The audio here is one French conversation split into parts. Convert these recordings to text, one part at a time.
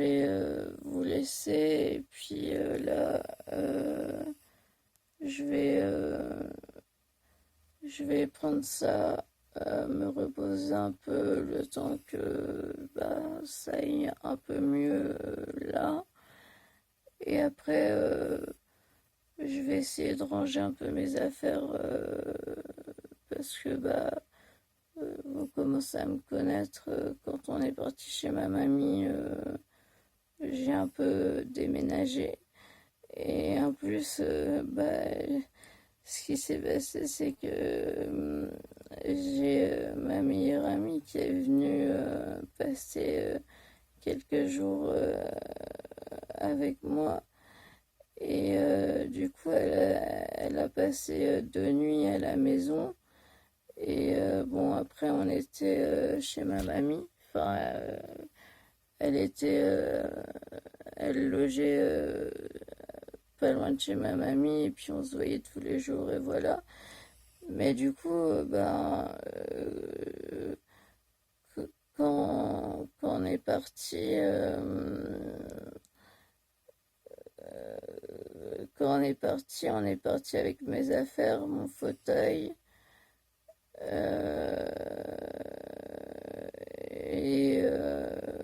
vais vous laisser et puis là, je vais, euh, je vais prendre ça, me reposer un peu le temps que bah, ça aille un peu mieux là. Et après, je vais essayer de ranger un peu mes affaires parce que bah, vous commencez à me connaître. Quand on est parti chez ma mamie, j'ai un peu déménagé. Et en plus, bah, ce qui s'est passé, c'est que j'ai ma meilleure amie qui est venue passer quelques jours avec moi. Et du coup, elle a passé 2 nuits à la maison. Et bon, après, on était chez ma mamie. Enfin, elle était, elle logeait pas loin de chez ma mamie. Et puis, on se voyait tous les jours. Et voilà. Mais du coup, ben, quand on est parti, on est parti avec mes affaires, mon fauteuil, et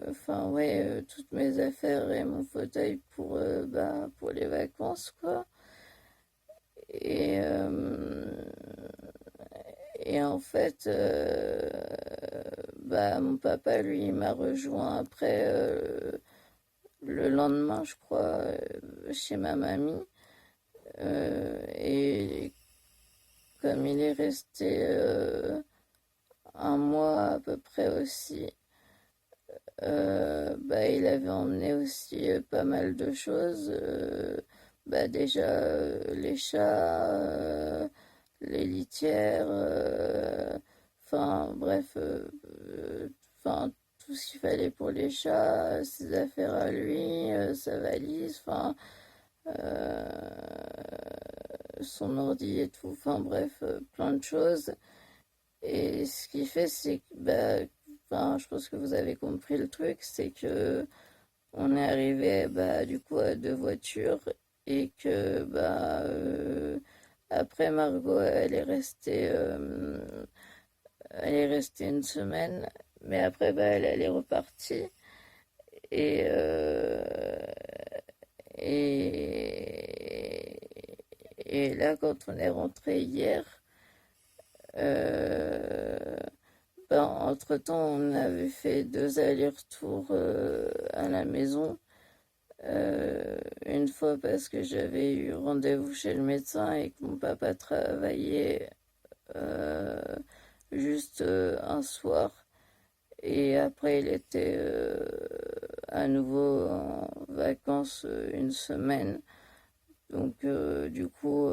enfin ouais, toutes mes affaires et mon fauteuil pour, bah, pour les vacances, quoi. Et, et en fait, bah, mon papa, lui, il m'a rejoint après le lendemain, je crois, chez ma mamie. Et comme il est resté 1 mois à peu près aussi, bah, il avait emmené aussi pas mal de choses. Bah, déjà les chats, les litières, enfin bref, enfin tout ce qu'il fallait pour les chats, ses affaires à lui, sa valise, enfin son ordi et tout, enfin bref, plein de choses. Et ce qui fait, c'est que, bah, enfin, je pense que vous avez compris le truc, c'est que on est arrivé, bah, du coup, à 2 voitures et que, bah, après Margot, elle est restée 1 semaine, mais après, bah, elle est repartie. Et, et, et là, quand on est rentré hier, euh, ben, entre-temps, on avait fait 2 allers-retours à la maison. Une fois parce que j'avais eu rendez-vous chez le médecin et que mon papa travaillait euh, juste un soir. Et après, il était à nouveau en vacances 1 semaine. Donc, du coup,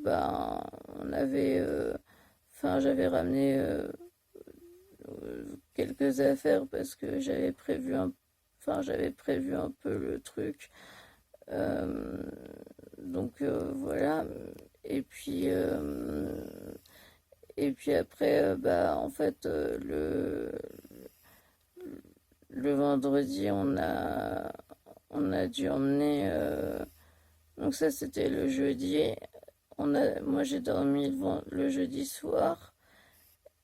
ben, on avait. Enfin, j'avais ramené quelques affaires parce que j'avais prévu un peu le truc. Euh, donc, voilà. Et puis, euh, et puis après, bah, en fait, le vendredi, on a dû emmener. Donc ça, c'était le jeudi. Moi, j'ai dormi le jeudi soir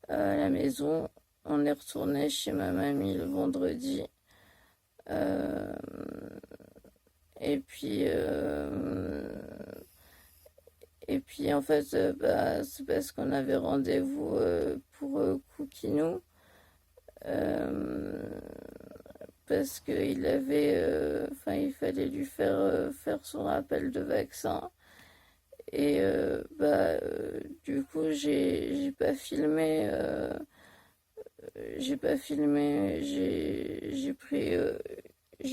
à la maison. On est retourné chez ma mamie le vendredi. Euh, et puis, en fait, bah, c'est parce qu'on avait rendez-vous pour Koukinou. Euh, Parce qu'il avait, enfin, il fallait lui faire son rappel de vaccin. Et bah, du coup, j'ai pas filmé, j'ai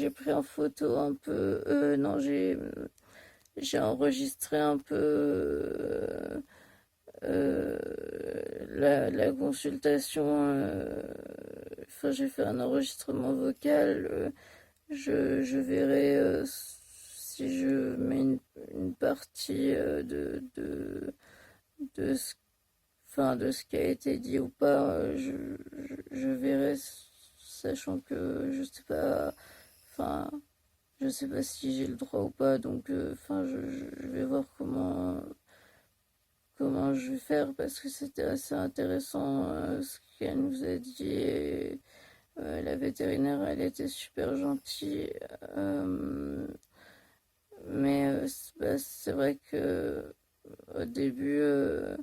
pris en photo un peu, non, j'ai enregistré un peu euh, la consultation. Enfin, j'ai fait un enregistrement vocal. Je verrai si je mets une partie de ce, enfin, de ce qui a été dit ou pas. Je verrai, sachant que je sais pas. enfin, je sais pas si j'ai le droit ou pas, donc enfin, je vais voir comment je vais faire parce que c'était assez intéressant ce qu'elle nous a dit. Et, la vétérinaire, elle était super gentille. Mais bah, c'est vrai que au début, euh,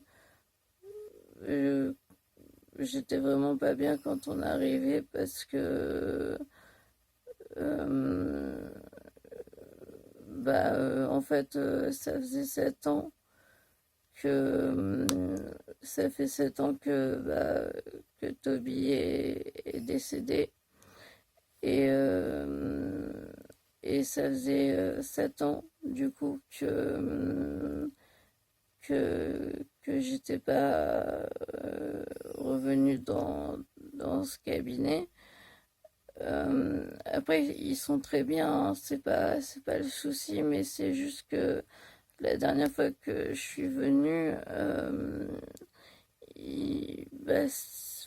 j'étais vraiment pas bien quand on arrivait parce que euh, bah, en fait, ça faisait 7 ans que ça fait 7 ans que Toby est décédé et et ça faisait 7 ans du coup que j'étais pas revenue dans ce cabinet. Après, ils sont très bien, hein, c'est pas le souci, mais c'est juste que la dernière fois que je suis venue,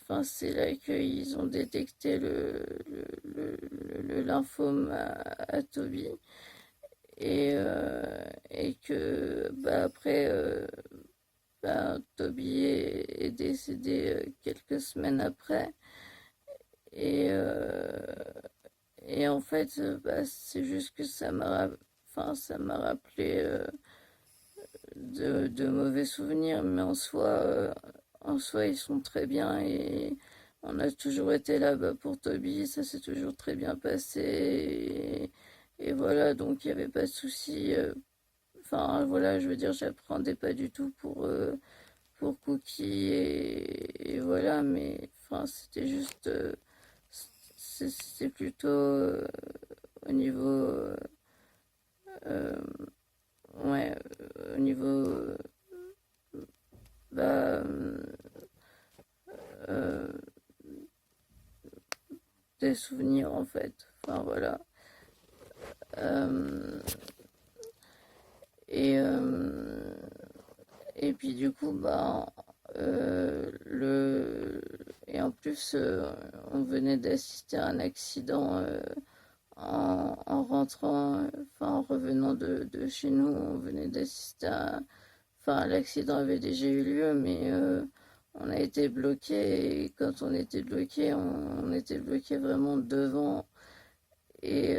enfin, c'est là qu'ils ont détecté le lymphome à Toby. Et que bah, après, Toby est décédé quelques semaines après. Et, et en fait, bah, c'est juste que enfin, ça m'a rappelé de mauvais souvenirs, mais en soi, ils sont très bien et on a toujours été là-bas pour Toby, ça s'est toujours très bien passé et voilà, donc il n'y avait pas de souci. Enfin, voilà, je veux dire, j'appréhendais pas du tout pour Cookie et voilà, mais enfin, c'était juste, c'est plutôt au niveau, euh, ouais, au niveau, bah, euh, des souvenirs en fait. Enfin voilà. Euh, et et puis du coup, bah, et en plus, on venait d'assister à un accident en rentrant, enfin en revenant de chez nous, on venait d'assister à, enfin l'accident avait déjà eu lieu, mais on a été bloqué et quand on était bloqué, on était bloqué vraiment devant et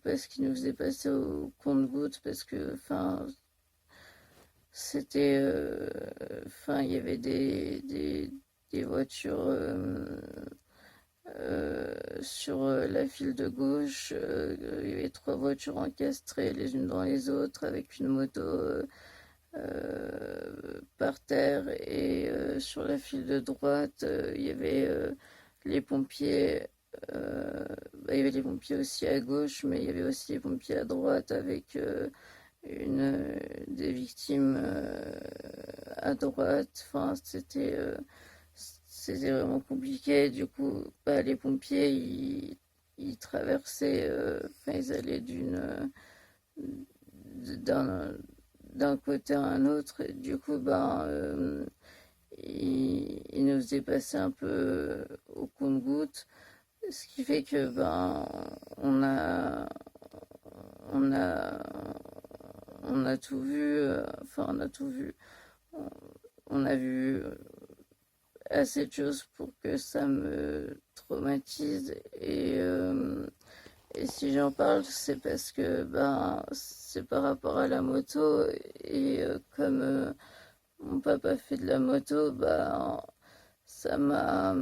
parce qu'il nous faisait passer au compte-gouttes parce que, enfin, c'était, enfin, il y avait des voitures sur la file de gauche. Il y avait 3 voitures encastrées les unes dans les autres avec une moto par terre et sur la file de droite, il y avait les pompiers. Il y avait les pompiers aussi à gauche, mais il y avait aussi les pompiers à droite avec des victimes à droite. Enfin, c'était vraiment compliqué. Du coup, bah, les pompiers, ils traversaient, enfin, ils allaient d'un, d'un côté à un autre. Et du coup, ben, ils nous faisaient passer un peu au compte-gouttes. Ce qui fait que, ben, on a, on a, on a tout vu, enfin, on a tout vu. On a vu assez de choses pour que ça me traumatise et si j'en parle c'est parce que ben c'est par rapport à la moto et comme mon papa fait de la moto ben ça m'a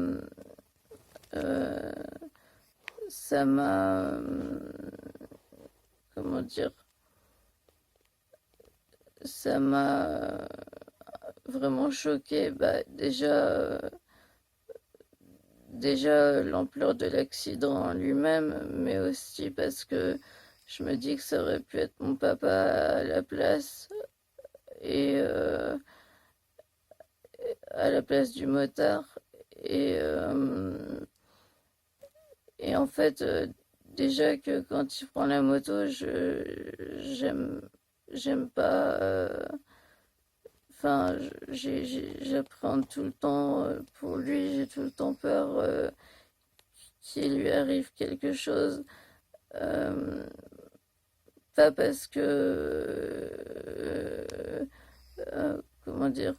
euh, ça m'a comment dire ça m'a vraiment choqué bah déjà l'ampleur de l'accident en lui-même, mais aussi parce que je me dis que ça aurait pu être mon papa à la place et à la place du motard. Et, et en fait, déjà que quand il prend la moto, j'aime pas. Enfin, j'appréhende tout le temps pour lui, j'ai tout le temps peur qu'il lui arrive quelque chose. Euh, Pas parce que... comment dire?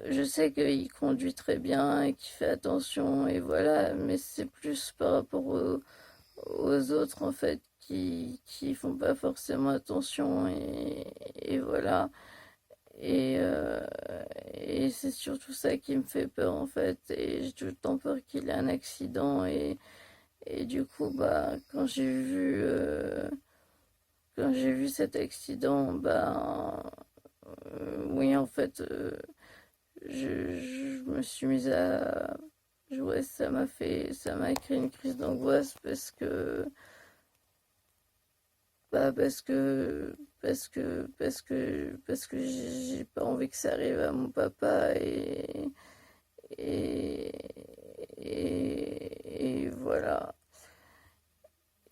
Je sais qu'il conduit très bien et qu'il fait attention et voilà, mais c'est plus par rapport aux autres en fait qui font pas forcément attention et voilà. Et, euh, et c'est surtout ça qui me fait peur en fait. Et j'ai tout le temps peur qu'il ait un accident et du coup bah quand j'ai vu cet accident bah oui en fait je me suis mise à jouer, ça m'a créé une crise d'angoisse parce que j'ai pas envie que ça arrive à mon papa et, et voilà.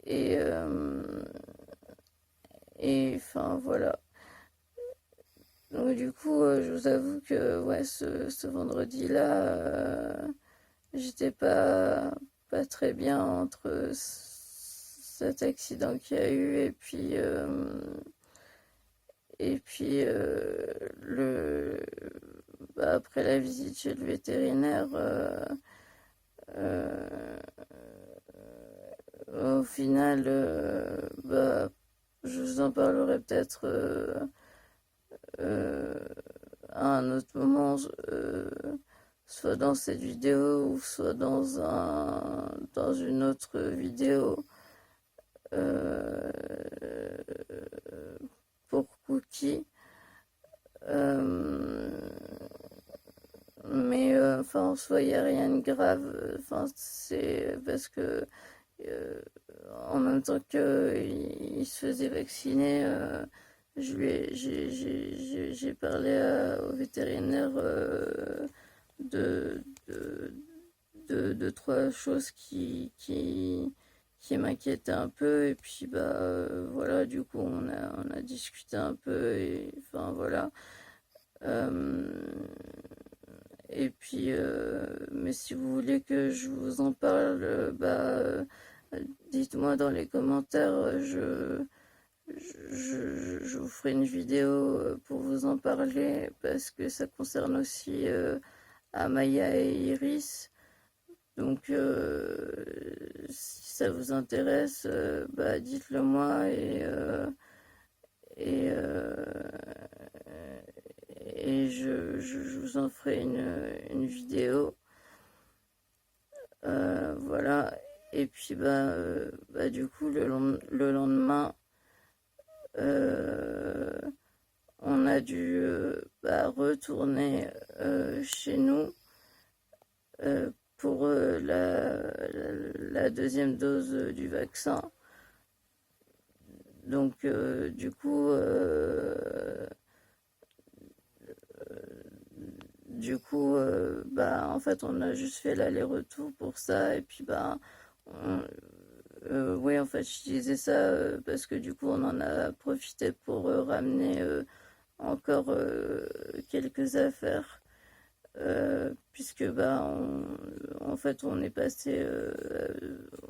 Et, et enfin voilà. Donc du coup, je vous avoue que ouais, ce vendredi-là, j'étais pas très bien entre cet accident qu'il y a eu et puis après la visite chez le vétérinaire, euh, au final, je vous en parlerai peut-être euh, à un autre moment, soit dans cette vidéo ou soit dans une autre vidéo euh, pour Cookie. Euh, mais enfin, en soi, il n'y a rien de grave. Enfin, c'est parce que euh, en même temps qu'il se faisait vacciner, j'ai parlé au vétérinaire de, de, de trois choses qui m'inquiétaient un peu. Et puis, bah, voilà, du coup, on a discuté un peu. Et enfin, voilà. Euh, et puis, mais si vous voulez que je vous en parle, dites-moi dans les commentaires. Je vous ferai une vidéo pour vous en parler parce que ça concerne aussi Amaya et Iris. Donc, si ça vous intéresse, bah, dites-le moi et, et je vous en ferai une vidéo. Voilà. Et puis, du coup, le lendemain, euh, on a dû retourner chez nous pour la deuxième dose du vaccin. Donc, en fait, on a juste fait l'aller-retour pour ça. Et puis, oui, en fait, je disais ça parce que du coup, on en a profité pour ramener encore quelques affaires. Puisque en fait on est passé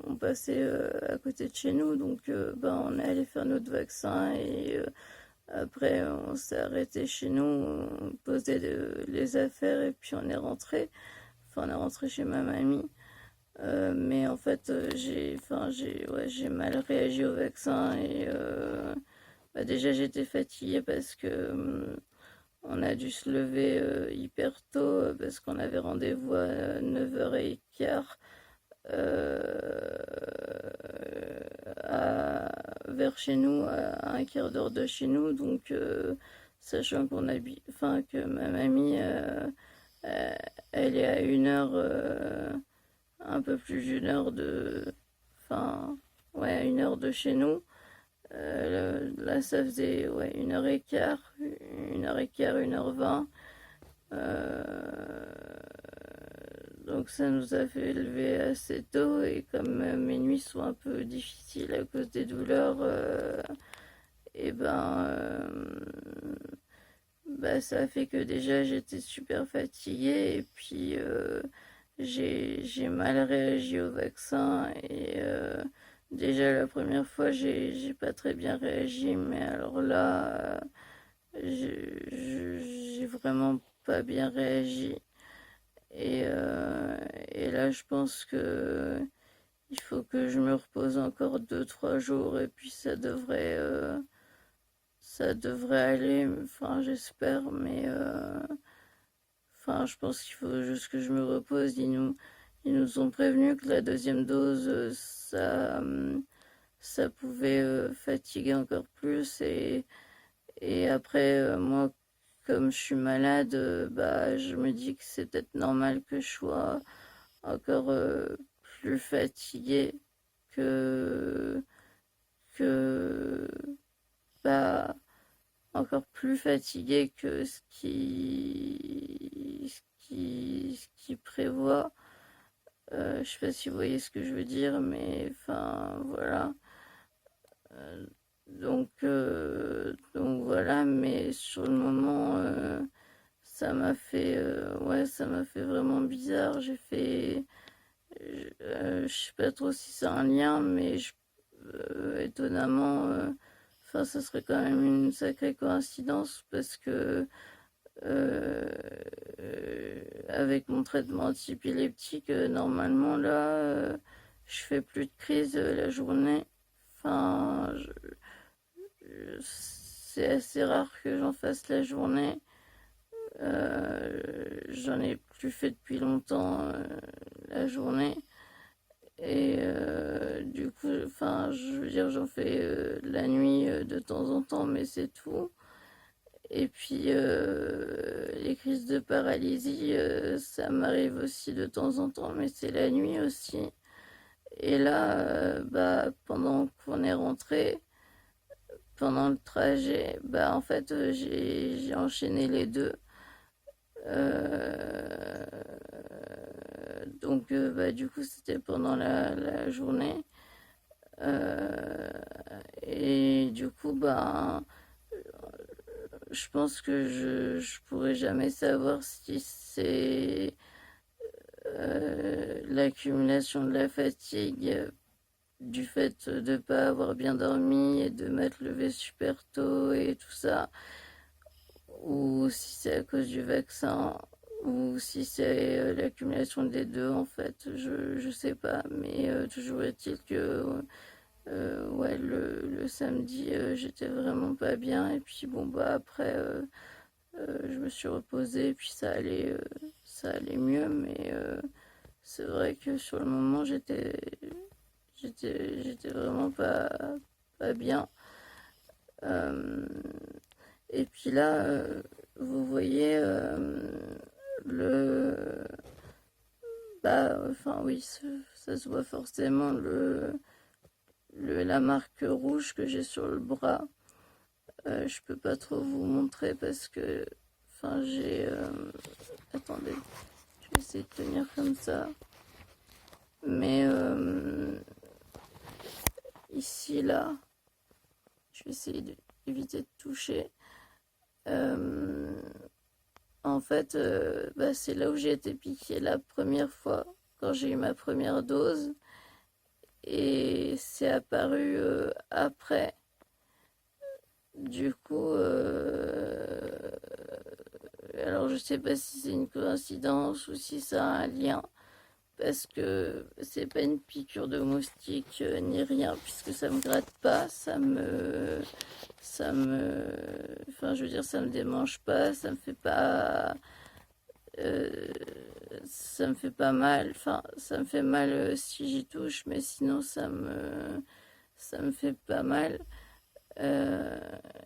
on passait à côté de chez nous donc on est allé faire notre vaccin et après on s'est arrêté chez nous, on posait les affaires et puis on est rentré chez ma mamie. Mais en fait j'ai mal réagi au vaccin et déjà j'étais fatiguée parce que on a dû se lever hyper tôt parce qu'on avait rendez-vous à 9h15 vers chez nous, à un quart d'heure de chez nous. Donc, sachant que ma mamie, euh, elle est à une heure, un peu plus d'une heure enfin, ouais, une heure de chez nous. Là, ça faisait ouais, une heure 20. Donc ça nous a fait lever assez tôt et comme mes nuits sont un peu difficiles à cause des douleurs, et ça a fait que déjà j'étais super fatiguée et puis j'ai mal réagi au vaccin et déjà la première fois, j'ai pas très bien réagi, mais alors là, j'ai vraiment pas bien réagi. Et là, je pense que il faut que je me repose encore 2, 3 jours et puis ça devrait aller. Enfin, j'espère, mais enfin, je pense qu'il faut juste que je me repose. Ils nous ont prévenu que la deuxième dose, ça pouvait fatiguer encore plus. Et après, moi, comme je suis malade, bah, je me dis que c'est peut-être normal que je sois encore plus fatiguée que, que, bah, encore plus fatiguée que ce qui prévoit. Je sais pas si vous voyez ce que je veux dire, mais enfin, voilà. Euh, donc voilà, mais sur le moment, ouais, ça m'a fait vraiment bizarre. Je sais pas trop si c'est un lien, mais étonnamment, enfin, ça serait quand même une sacrée coïncidence parce que avec mon traitement antiépileptique, normalement là, je fais plus de crise la journée. Enfin, c'est assez rare que j'en fasse la journée. J'en ai plus fait depuis longtemps la journée. Et du coup, enfin, je veux dire, j'en fais la nuit de temps en temps, mais c'est tout. Et puis, les crises de paralysie, ça m'arrive aussi de temps en temps, mais c'est la nuit aussi. Et là, bah, pendant qu'on est rentré, pendant le trajet, bah, en fait, j'ai enchaîné les deux. Euh, donc, bah, du coup, c'était pendant la journée. Euh, et du coup, bah, je pense que je pourrais jamais savoir si c'est l'accumulation de la fatigue du fait de ne pas avoir bien dormi et de m'être levé super tôt et tout ça, ou si c'est à cause du vaccin, ou si c'est l'accumulation des deux en fait, je sais pas, mais toujours est-il que ouais, le samedi, j'étais vraiment pas bien. Et puis bon, bah après, je me suis reposée et puis ça allait mieux. Mais c'est vrai que sur le moment, j'étais vraiment pas bien. Euh, et puis là, vous voyez le... Bah, enfin oui, ça se voit forcément la marque rouge que j'ai sur le bras. Je peux pas trop vous montrer parce que, enfin, attendez, je vais essayer de tenir comme ça. Mais ici, là, je vais essayer d'éviter de toucher. Euh, En fait, bah, c'est là où j'ai été piquée la première fois, quand j'ai eu ma première dose. Et c'est apparu après. Du coup, alors je sais pas si c'est une coïncidence ou si ça a un lien, parce que c'est pas une piqûre de moustique ni rien, puisque ça me gratte pas, enfin je veux dire, ça me démange pas, euh, ça me fait pas mal, enfin ça me fait mal si j'y touche, mais sinon ça me fait pas mal. Euh,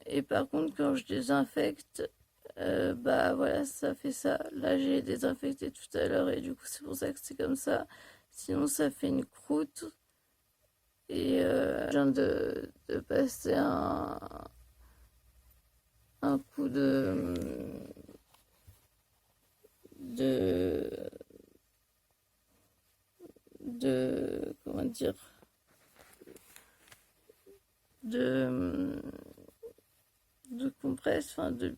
et par contre, quand je désinfecte, bah voilà, ça fait ça. Là, j'ai désinfecté tout à l'heure et du coup, c'est pour ça que c'est comme ça. Sinon, ça fait une croûte. Et je viens de passer un coup de, comment dire, de, de compresse, enfin de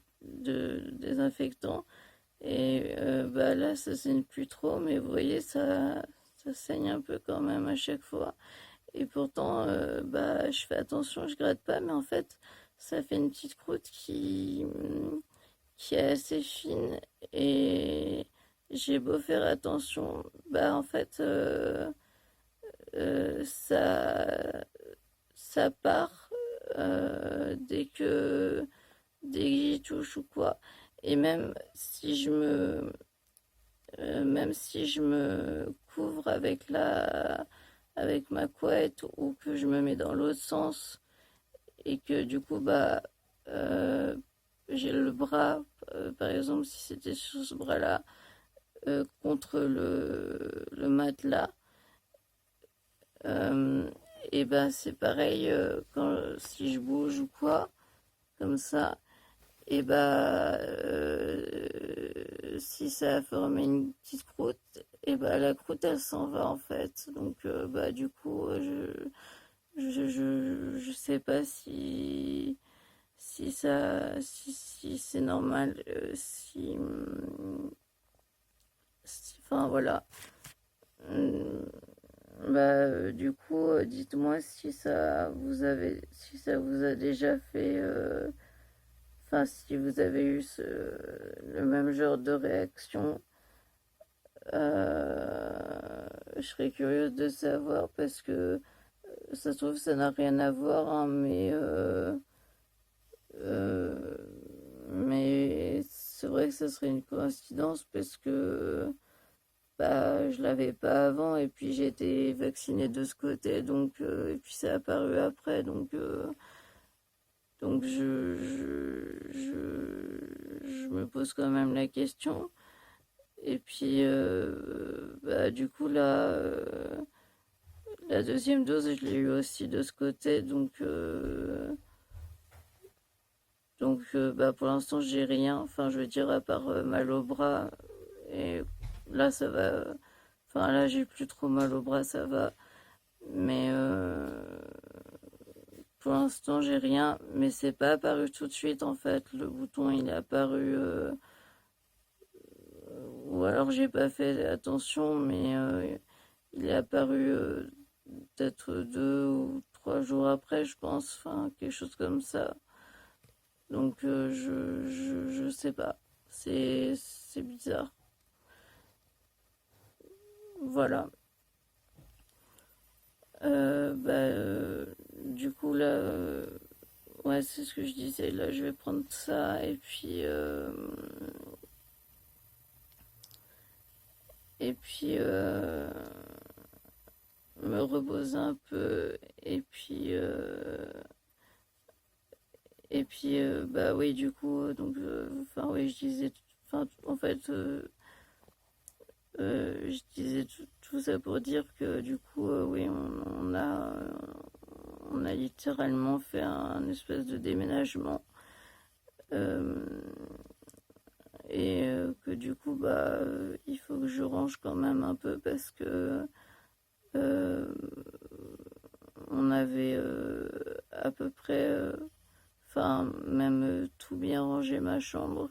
désinfectant. Et bah là, ça saigne plus trop, mais vous voyez, ça saigne un peu quand même à chaque fois. et pourtant, bah, je fais attention, je gratte pas, mais en fait, ça fait une petite croûte qui est assez fine et j'ai beau faire attention, bah en fait, ça part dès que j'y touche ou quoi. Et même si je me couvre avec ma couette ou que je me mets dans l'autre sens et que du coup, bah, euh, j'ai le bras, par exemple, si c'était sur ce bras-là, contre le matelas, euh, et ben c'est pareil si je bouge ou quoi, comme ça. Et bah, si ça a formé une petite croûte, et bah la croûte elle s'en va en fait. Donc bah du coup, je sais pas si c'est normal, enfin voilà. Hum, Bah du coup, dites-moi si ça vous a déjà fait. Enfin, si vous avez eu le même genre de réaction, je serais curieuse de savoir parce que ça se trouve ça n'a rien à voir, hein, euh, mais c'est vrai que ça serait une coïncidence parce que bah, je l'avais pas avant et puis j'ai été vaccinée de ce côté donc et puis ça a apparu après donc je me pose quand même la question. Et puis, bah, du coup, la deuxième dose, je l'ai eu aussi de ce côté. Donc bah, pour l'instant, j'ai rien. Enfin, je veux dire, à part mal au bras. Et là, ça va. Enfin, là, j'ai plus trop mal au bras, ça va. Mais pour l'instant, j'ai rien. Mais c'est pas apparu tout de suite, en fait. Le bouton, il est apparu. Ou alors, j'ai pas fait attention, mais il est apparu peut-être 2 ou 3 jours après, je pense, enfin quelque chose comme ça. Donc je sais pas, c'est bizarre. Voilà. Bah, du coup là, ouais c'est ce que je disais. Là je vais prendre ça et puis me reposer un peu et puis bah oui du coup donc enfin oui je disais enfin en fait je disais tout ça pour dire que du coup, oui, on a littéralement fait un espèce de déménagement. Euh, et que du coup, bah, il faut que je range quand même un peu parce que euh, on avait à peu près, enfin, même tout bien rangé ma chambre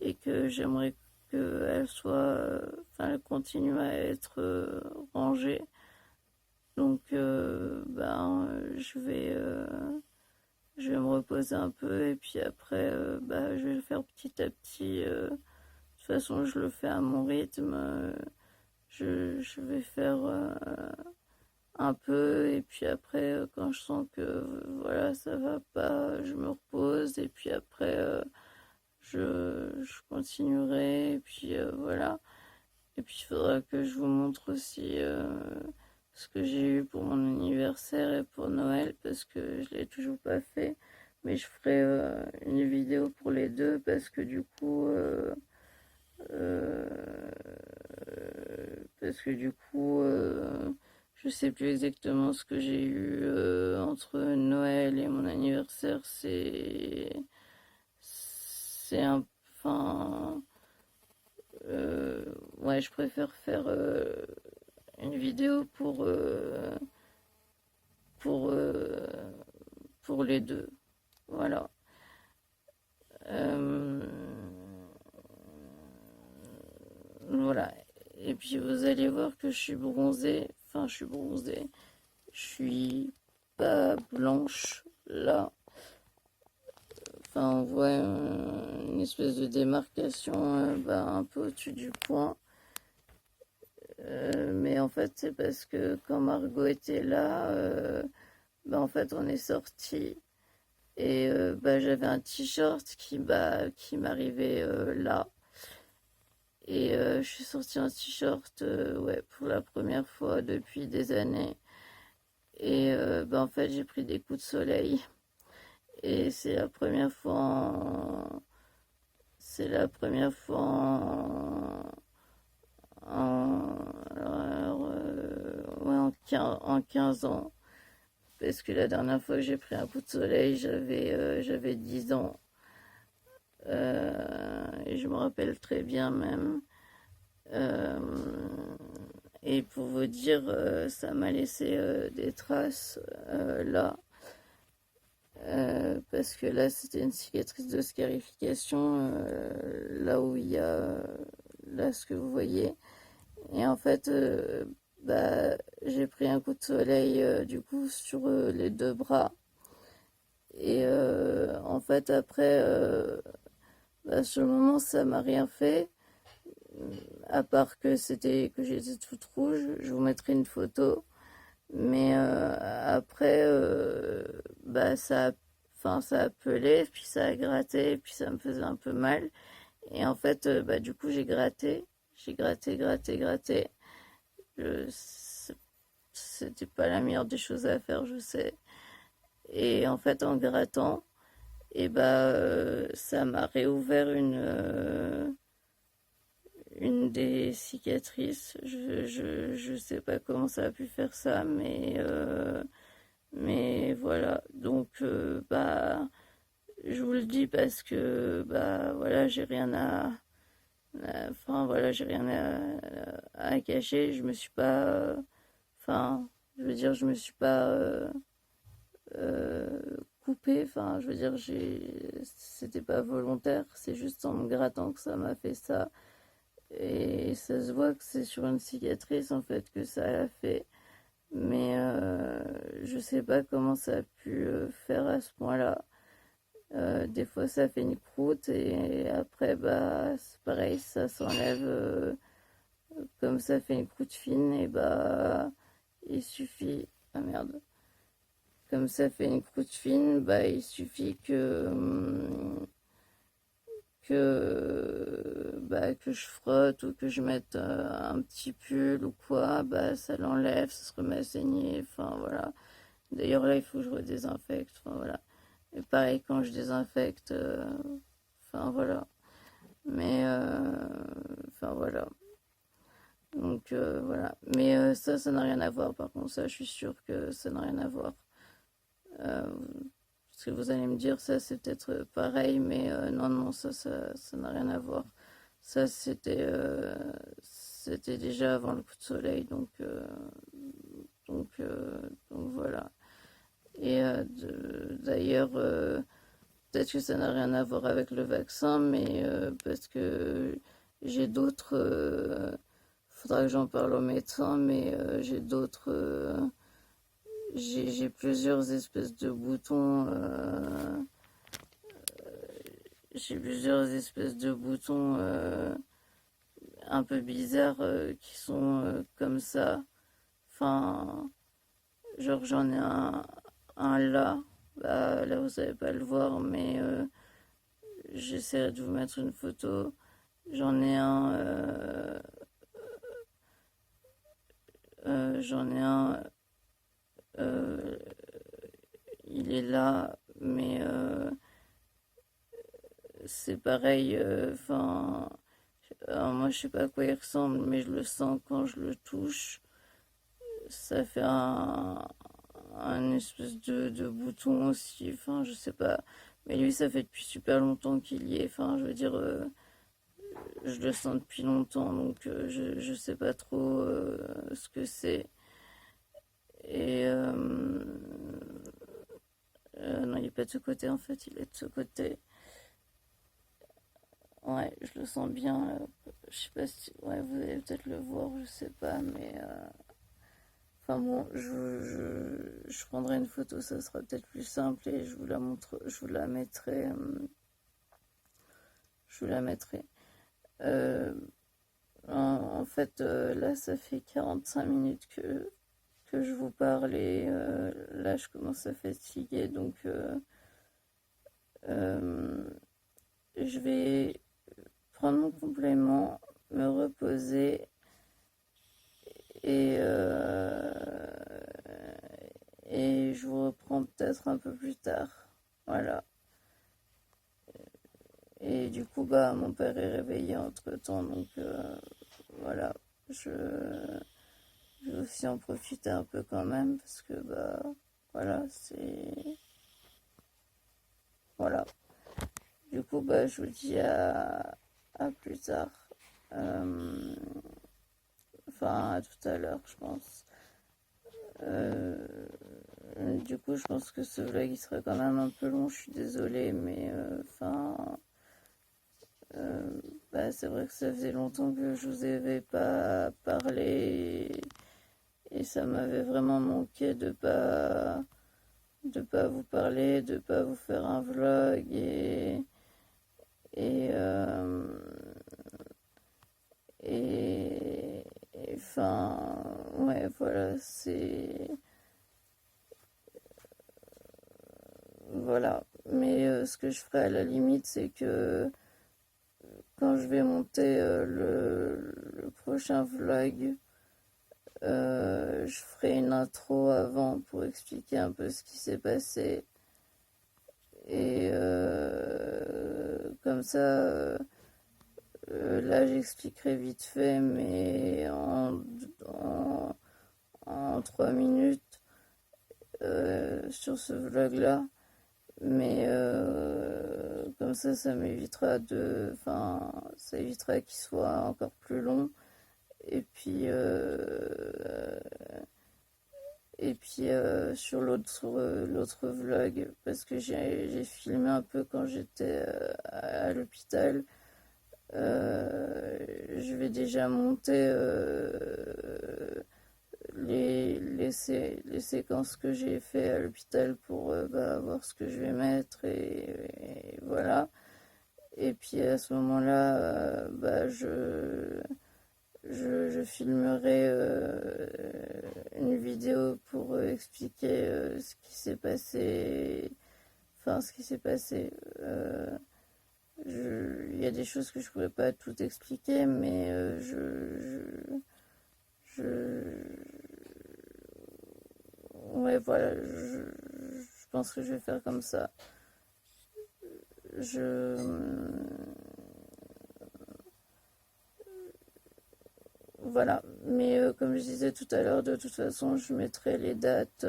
et que j'aimerais qu'elle soit, enfin, elle continue à être rangée. Donc, ben, je vais me reposer un peu et puis après, bah, je vais le faire petit à petit. De toute façon, je le fais à mon rythme. Je vais faire un peu et puis après, quand je sens que voilà, ça va pas, je me repose et puis après, je continuerai et puis voilà. Et puis il faudra que je vous montre aussi ce que j'ai eu pour mon anniversaire et pour Noël parce que je l'ai toujours pas fait. Mais je ferai une vidéo pour les deux parce que euh, je sais plus exactement ce que j'ai eu entre Noël et mon anniversaire. C'est un, enfin, ouais, je préfère faire une vidéo pour, euh, pour les deux. Voilà. Euh, voilà. Et puis vous allez voir que je suis bronzée. Enfin, je suis bronzée. je suis pas blanche là. Enfin, on voit une espèce de démarcation un peu au-dessus du poing. Mais en fait, c'est parce que quand Margot était là, en fait, on est sorti. Et j'avais un t-shirt qui m'arrivait là. Et je suis sortie en t-shirt ouais, pour la première fois depuis des années. Et en fait, j'ai pris des coups de soleil. Et c'est la première fois C'est la première fois ouais, en 15 ans. Parce que la dernière fois que j'ai pris un coup de soleil, j'avais 10 ans. Et je me rappelle très bien même. Euh, et pour vous dire, ça m'a laissé des traces là. Parce que là, c'était une cicatrice de scarification, là où il y a, là, ce que vous voyez. Et en fait, j'ai pris un coup de soleil, du coup, sur les deux bras. Et en fait, après, sur le moment, ça m'a rien fait. À part que j'étais toute rouge. Je vous mettrai une photo. Mais après, ça a pelé, puis ça a gratté, puis ça me faisait un peu mal. Et en fait, du coup, j'ai gratté. J'ai gratté, gratté, gratté. Je- C'était pas la meilleure des choses à faire, je sais. Et en fait, en grattant, et ça m'a réouvert une des cicatrices. Je sais pas comment ça a pu faire ça, mais voilà. Donc, je vous le dis parce que, voilà, j'ai rien enfin, voilà, j'ai rien à cacher. Je me suis pas, enfin, je veux dire, je me suis pas euh, coupée. Enfin, je veux dire, c'était pas volontaire. C'est juste en me grattant que ça m'a fait ça. Et ça se voit que c'est sur une cicatrice en fait que ça a fait. Mais je sais pas comment ça a pu faire à ce point-là. Des fois ça fait une croûte et après c'est pareil, ça s'enlève comme ça fait une croûte fine et il suffit. Ah merde. Comme ça fait une croûte fine, il suffit que je frotte ou que je mette un petit pull ou quoi, ça l'enlève, ça se remet à saigner, enfin voilà. D'ailleurs là il faut que je redésinfecte, enfin voilà. Et pareil quand je désinfecte, enfin voilà. Mais enfin voilà. Donc voilà. Mais ça n'a rien à voir par contre, ça je suis sûre que ça n'a rien à voir. Euh, Ce que vous allez me dire, ça c'est peut-être pareil, mais non, non, ça n'a rien à voir. Ça c'était déjà avant le coup de soleil, donc voilà. Et d'ailleurs, peut-être que ça n'a rien à voir avec le vaccin, mais parce que j'ai d'autres. Faudra que j'en parle au médecin, mais j'ai plusieurs espèces de boutons. J'ai plusieurs espèces de boutons un peu bizarres qui sont comme ça. Enfin, genre j'en ai un là. Là, vous savez pas le voir, mais j'essaierai de vous mettre une photo. J'en ai un. J'en ai un. euh, il est là, mais c'est pareil. Enfin. Moi, je sais pas à quoi il ressemble, mais je le sens quand je le touche. Ça fait un espèce de bouton aussi. Enfin, je sais pas. Mais lui, ça fait depuis super longtemps qu'il y est. Enfin, je veux dire, je le sens depuis longtemps, donc je sais pas trop ce que c'est. Et non, il est pas de ce côté en fait, il est de ce côté. Ouais, je le sens bien. Je sais pas si. Ouais, vous allez peut-être le voir, je sais pas, mais. Enfin bon, je prendrai une photo, ça sera peut-être plus simple et je vous la montre, je vous la mettrai. Euh, en fait, là, ça fait 45 minutes que je vous parle et là, je commence à fatiguer, donc je vais prendre mon complément, me reposer et, et je vous reprends peut-être un peu plus tard. Voilà. Et du coup, bah, mon père est réveillé entre-temps, donc voilà. Je, je vais aussi en profiter un peu quand même, parce que, bah, voilà, c'est... Voilà. Du coup, bah, je vous dis à plus tard. Euh, Enfin, à tout à l'heure, je pense. Euh, du coup, je pense que ce vlog, il sera quand même un peu long, je suis désolée, mais enfin... bah, c'est vrai que ça faisait longtemps que je vous avais pas parlé et ça m'avait vraiment manqué de pas vous parler, de pas vous faire un vlog et enfin ouais voilà voilà mais ce que je ferai à la limite c'est que quand je vais monter le prochain vlog je ferai une intro avant pour expliquer un peu ce qui s'est passé. Et comme ça, là j'expliquerai vite fait, mais en 3 minutes sur ce vlog-là. Mais comme ça m'évitera enfin, ça évitera qu'il soit encore plus long. Et puis, sur l'autre vlog, parce que j'ai filmé un peu quand j'étais à l'hôpital, je vais déjà monter les séquences que j'ai fait à l'hôpital pour bah, voir ce que je vais mettre et voilà. Et puis à ce moment-là, bah, je filmerai une vidéo pour expliquer ce qui s'est passé. Enfin, ce qui s'est passé. Il y a des choses que je ne pourrais pas tout expliquer, mais ouais, voilà, je pense que je vais faire comme ça. Je, voilà, mais comme je disais tout à l'heure, de toute façon, je mettrai les dates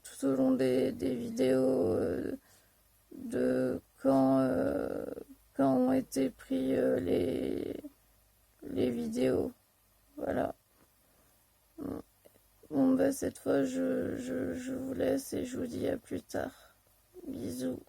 tout au long des vidéos de quand ont été pris les vidéos. Voilà. Bon, bah, cette fois, je vous laisse et je vous dis à plus tard. Bisous.